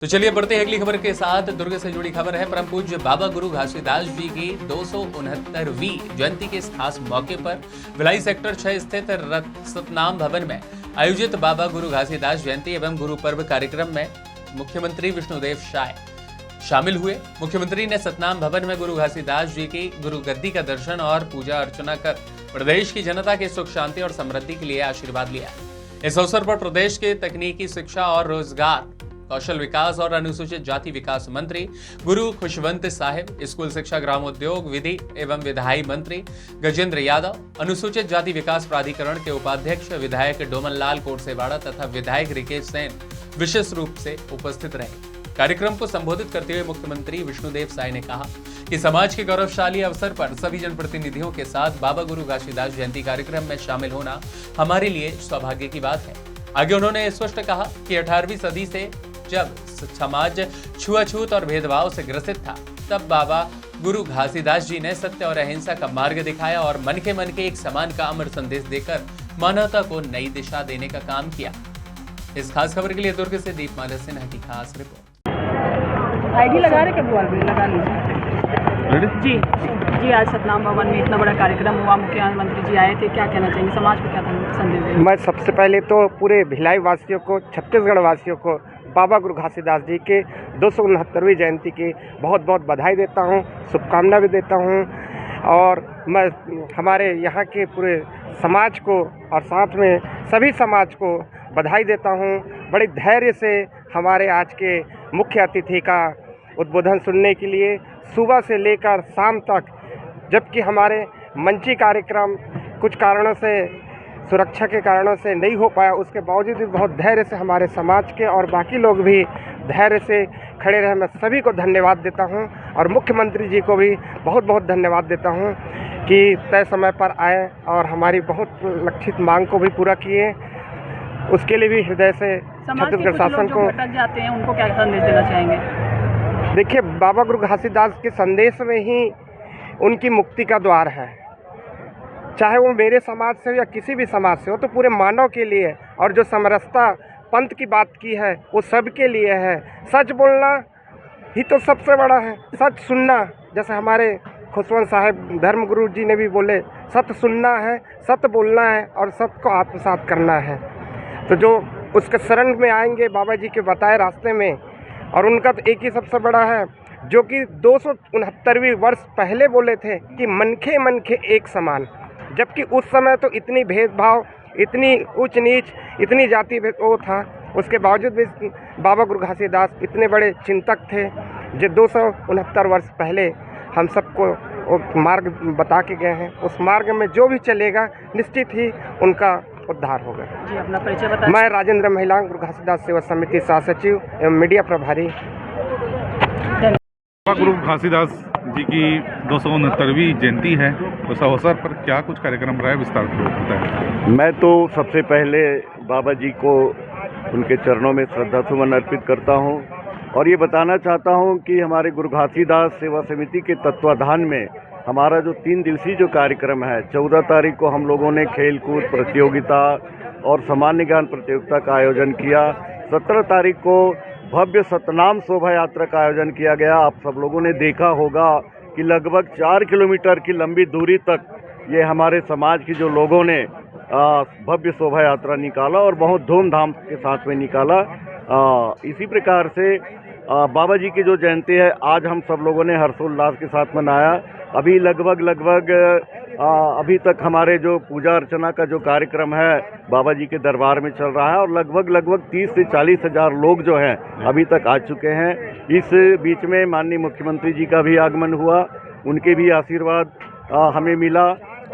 तो चलिए बढ़ते हैं अगली खबर के साथ। दुर्ग से जुड़ी खबर है। परम पूज्य बाबा गुरु घासीदास जी की 269वीं जयंती के इस खास मौके पर भिलाई सेक्टर 6 स्थित सतनाम भवन में आयोजित बाबा गुरु घासीदास जयंती एवं गुरु पर्व कार्यक्रम में मुख्यमंत्री विष्णुदेव साय शामिल हुए। मुख्यमंत्री ने सतनाम भवन में गुरु घासीदास जी की गुरु गद्दी का दर्शन और पूजा अर्चना कर प्रदेश की जनता के सुख शांति और समृद्धि के लिए आशीर्वाद लिया। इस अवसर पर प्रदेश के तकनीकी शिक्षा और रोजगार, कौशल विकास और अनुसूचित जाति विकास मंत्री गुरु खुशवंत साहिब, स्कूल शिक्षा, ग्रामोद्योग, विधि एवं विधायी मंत्री गजेंद्र यादव, अनुसूचित जाति विकास प्राधिकरण के उपाध्यक्ष विधायक डोमन लाल कोटसेवाड़ा तथा विधायक रिकेश सेन विशेष रूप से उपस्थित रहे। कार्यक्रम को संबोधित करते हुए मुख्यमंत्री विष्णुदेव साय ने कहा कि समाज के गौरवशाली अवसर पर सभी जनप्रतिनिधियों के साथ बाबा गुरु घासीदास जयंती कार्यक्रम में शामिल होना हमारे लिए सौभाग्य की बात है। आगे उन्होंने स्पष्ट कहा कि 18वीं सदी से जब समाज छुआछूत और भेदभाव से ग्रसित था, तब बाबा गुरु घासीदास जी ने सत्य और अहिंसा का मार्ग दिखाया और मन के एक समान का अमर संदेश देकर मानवता को नई दिशा देने का काम किया। इस खास खबर के लिए दुर्ग से दीपमाला सिन्हा की खास रिपोर्ट। आईडी लगा रहे क्या? लगा लीजिए। जी आज सतनाम भवन में इतना बड़ा कार्यक्रम हुआ, मुख्यमंत्री जी आए थे, क्या कहना चाहेंगे, समाज को क्या संदेश देंगे? मैं सबसे पहले तो पूरे भिलाई वासियों को, छत्तीसगढ़ वासियों को बाबा गुरु घासीदास जी के 269वीं जयंती की बहुत बहुत बधाई देता हूं, शुभकामना भी देता हूं। और मैं हमारे यहाँ के पूरे समाज को और साथ में सभी समाज को बधाई देता हूं। बड़े धैर्य से हमारे आज के मुख्य अतिथि का उद्बोधन सुनने के लिए सुबह से लेकर शाम तक, जबकि हमारे मंची कार्यक्रम कुछ कारणों से, सुरक्षा के कारणों से नहीं हो पाया, उसके बावजूद भी बहुत धैर्य से हमारे समाज के और बाकी लोग भी धैर्य से खड़े रहे। मैं सभी को धन्यवाद देता हूं और मुख्यमंत्री जी को भी बहुत बहुत धन्यवाद देता हूं कि तय समय पर आए और हमारी बहुत लक्षित मांग को भी पूरा किए। उसके लिए भी हृदय से छत्तीसगढ़ शासन को भटक जाते हैं, उनको क्या संदेश देना चाहेंगे? देखिए, बाबा गुरु घासीदास के संदेश में ही उनकी मुक्ति का द्वार है। चाहे वो मेरे समाज से हो या किसी भी समाज से हो, तो पूरे मानव के लिए। और जो समरसता पंथ की बात की है वो सबके लिए है। सच बोलना ही तो सबसे बड़ा है, सच सुनना। जैसे हमारे खुशवंत साहिब धर्मगुरु जी ने भी बोले, सत्य सुनना है, सत्य बोलना है और सत्य को आत्मसात करना है। तो जो उसके शरण में आएंगे बाबा जी के बताए रास्ते में, और उनका तो एक ही सबसे बड़ा है जो कि 269वीं वर्ष पहले बोले थे कि मनखे एक समान। जबकि उस समय तो इतनी भेदभाव, इतनी ऊंच नीच, इतनी जाति वो था, उसके बावजूद भी बाबा गुरु घासीदास इतने बड़े चिंतक थे जो 269 वर्ष पहले हम सबको वो मार्ग बता के गए हैं। उस मार्ग में जो भी चलेगा निश्चित ही उनका उद्धार होगा। जी अपना परिचय बताएं। मैं राजेंद्र महिला गुरु घासीदास सेवा समिति सह सचिव एवं मीडिया प्रभारी। बाबा गुरु घासीदास जी की 269वीं जयंती है, उस अवसर पर क्या कुछ कार्यक्रम रहा है, विस्तार होता है? मैं तो सबसे पहले बाबा जी को उनके चरणों में श्रद्धा सुमन अर्पित करता हूं और ये बताना चाहता हूं कि हमारे गुरु घासीदास सेवा समिति के तत्वाधान में हमारा जो 3 दिवसीय जो कार्यक्रम है, 14 तारीख को हम लोगों ने खेल कूद प्रतियोगिता और सामान्य ज्ञान प्रतियोगिता का आयोजन किया। 17 तारीख को भव्य सतनाम शोभा यात्रा का आयोजन किया गया। आप सब लोगों ने देखा होगा कि लगभग 4 किलोमीटर की लंबी दूरी तक ये हमारे समाज की जो लोगों ने भव्य शोभा यात्रा निकाला और बहुत धूमधाम के साथ में निकाला। इसी प्रकार से बाबा जी की जो जयंती है आज हम सब लोगों ने हर्षोल्लास के साथ मनाया। अभी लगभग अभी तक हमारे जो पूजा अर्चना का जो कार्यक्रम है बाबा जी के दरबार में चल रहा है और लगभग 30 से 40 हज़ार लोग जो हैं अभी तक आ चुके हैं। इस बीच में माननीय मुख्यमंत्री जी का भी आगमन हुआ, उनके भी आशीर्वाद हमें मिला।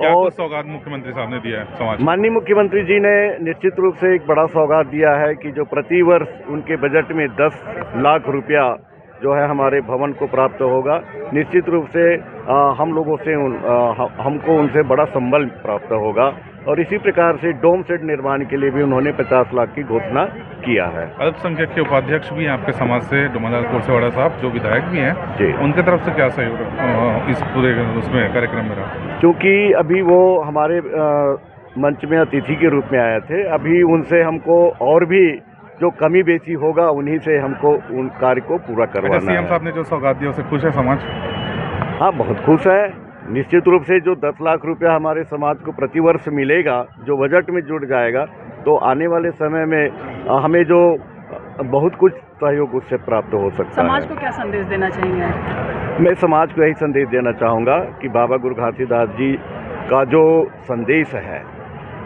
और सौगात मुख्यमंत्री साहब ने दिया है समाज? माननीय मुख्यमंत्री जी ने निश्चित रूप से एक बड़ा सौगात दिया है कि जो प्रति वर्ष उनके बजट में 10 लाख रुपया जो है हमारे भवन को प्राप्त होगा। निश्चित रूप से हम लोगों से हमको उनसे बड़ा संबल प्राप्त होगा। और इसी प्रकार से डोम सेट निर्माण के लिए भी उन्होंने 50 लाख की घोषणा किया है। अल्पसंख्यक के उपाध्यक्ष भी हैं आपके समाज से, डोमन लाल कोटसेवाड़ा साहब जो विधायक भी हैं जी, उनके तरफ से क्या सहयोग इस पूरे उसमें कार्यक्रम में रहा? क्योंकि अभी वो हमारे मंच में अतिथि के रूप में आए थे, अभी उनसे हमको और भी जो कमी बेसी होगा उन्हीं से हमको उन कार्य को पूरा करवाना सीएम है। साहब ने जो सौगात दिया उससे खुश है समाज? हाँ, बहुत खुश है। निश्चित रूप से जो 10 लाख रुपया हमारे समाज को प्रतिवर्ष मिलेगा, जो बजट में जुड़ जाएगा, तो आने वाले समय में हमें जो बहुत कुछ सहयोग उससे प्राप्त हो सकता है। समाज को क्या संदेश देना चाहेंगे? मैं समाज को यही संदेश देना चाहूँगा कि बाबा गुरु घासीदास जी का जो संदेश है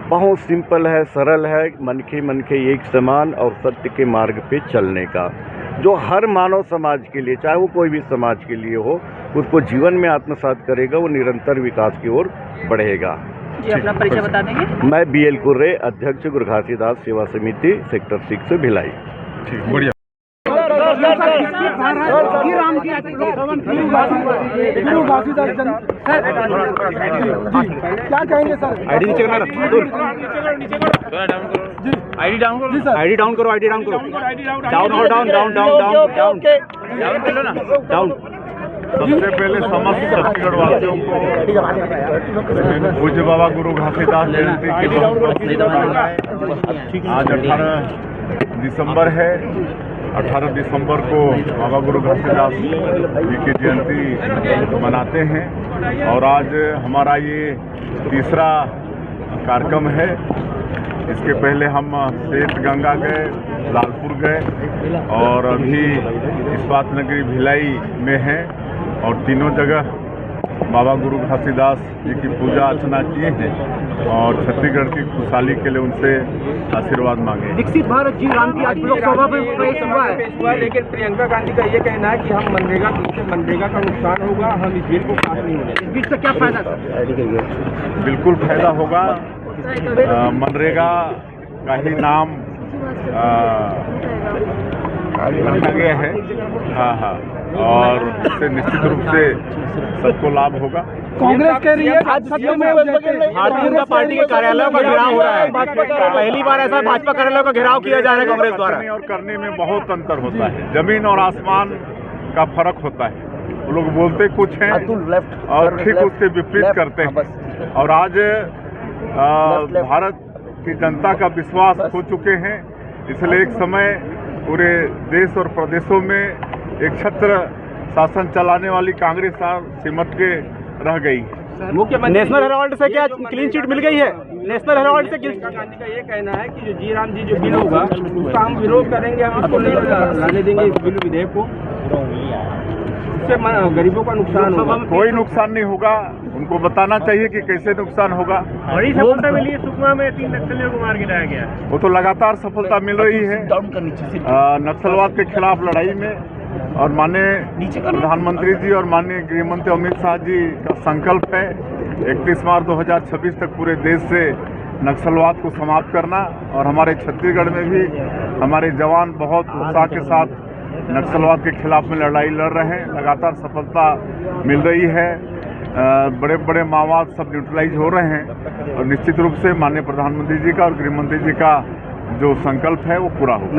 बहुत सिंपल है, सरल है, मनखे एक समान और सत्य के मार्ग पे चलने का, जो हर मानव समाज के लिए, चाहे वो कोई भी समाज के लिए हो, उसको जीवन में आत्मसात करेगा, वो निरंतर विकास की ओर बढ़ेगा। जी, अपना परिचय बता देंगे? मैं BL कुर्रे, अध्यक्ष गुरु घासीदास सेवा समिति सेक्टर 6 भिलाई। ठीक, बढ़िया। क्या कहेंगे सर? आईडी नीचे करना, आईडी डाउन करो, आईडी डाउन करो, आईडी डाउन करो, डाउन और down down down down down down कर लो ना, डाउन। सबसे पहले समस्त छत्तीसगढ़ वासियों को पूज्य बाबा गुरु घासीदास जयंती की आज 18 दिसंबर है। 18 दिसंबर को बाबा गुरु घासीदास जी की जयंती मनाते हैं और आज हमारा ये तीसरा कार्यक्रम है। इसके पहले हम श्वेत गंगा गए, लालपुर गए और अभी इस्पात नगरी भिलाई में हैं और तीनों जगह बाबा गुरु घासीदास जी की पूजा अर्चना किए हैं और छत्तीसगढ़ की खुशहाली के लिए उनसे आशीर्वाद मांगे। विकसित भारत जी राम की आज लोकसभा में प्रवेश हुआ है, लेकिन प्रियंका गांधी का ये कहना है कि हम मनरेगा का नुकसान होगा, हम इस बिल को पास नहीं होने। इस बीच से क्या फायदा? बिल्कुल फायदा होगा। मनरेगा का ही नाम रखा गया है। हाँ, और इससे निश्चित रूप से सबको लाभ होगा। कांग्रेस कह रही है भारतीय जनता पार्टी के कार्यालयों का घेराव हो रहा है। पहली बार ऐसा भाजपा कार्यालयों का घेराव किया जा रहा है कांग्रेस द्वारा। और करने में बहुत अंतर होता है, जमीन और आसमान का फर्क होता है। वो लोग बोलते कुछ हैं और ठीक उसके विपरीत करते हैं। और आज भारत की जनता का विश्वास खो चुके हैं, इसलिए एक समय पूरे देश और प्रदेशों में एक छत्र शासन चलाने वाली कांग्रेस सिमट के रह गई। नेशनल हेराल्ड से क्या क्लीन चिट मिल गई है? नेशनल हेराल्ड से गांधी का ये कहना है कि जो जी राम जी जो बिल होगा उसका हम विरोध करेंगे, हम उसको नहीं लाने देंगे इस बिल विधेयक को। इससे गरीबों का नुकसान होगा। कोई नुकसान नहीं होगा, उनको बताना चाहिए कि कैसे नुकसान होगा। बड़ी सफलता मिली है, सुकमा में 3 नक्सलियों को मार गिराया गया। वो तो लगातार सफलता मिल रही है नक्सलवाद के खिलाफ लड़ाई में। और माननीय प्रधानमंत्री जी और माननीय गृह मंत्री अमित शाह जी का संकल्प है 31 मार्च 2026 तक पूरे देश से नक्सलवाद को समाप्त करना। और हमारे छत्तीसगढ़ में भी हमारे जवान बहुत उत्साह के साथ नक्सलवाद के खिलाफ में लड़ाई लड़ रहे हैं। लगातार सफलता मिल रही है, बड़े बड़े माओवाद सब न्यूट्रलाइज हो रहे हैं और निश्चित रूप से माननीय प्रधानमंत्री जी का और गृह मंत्री जी का जो संकल्प है वो पूरा होगा।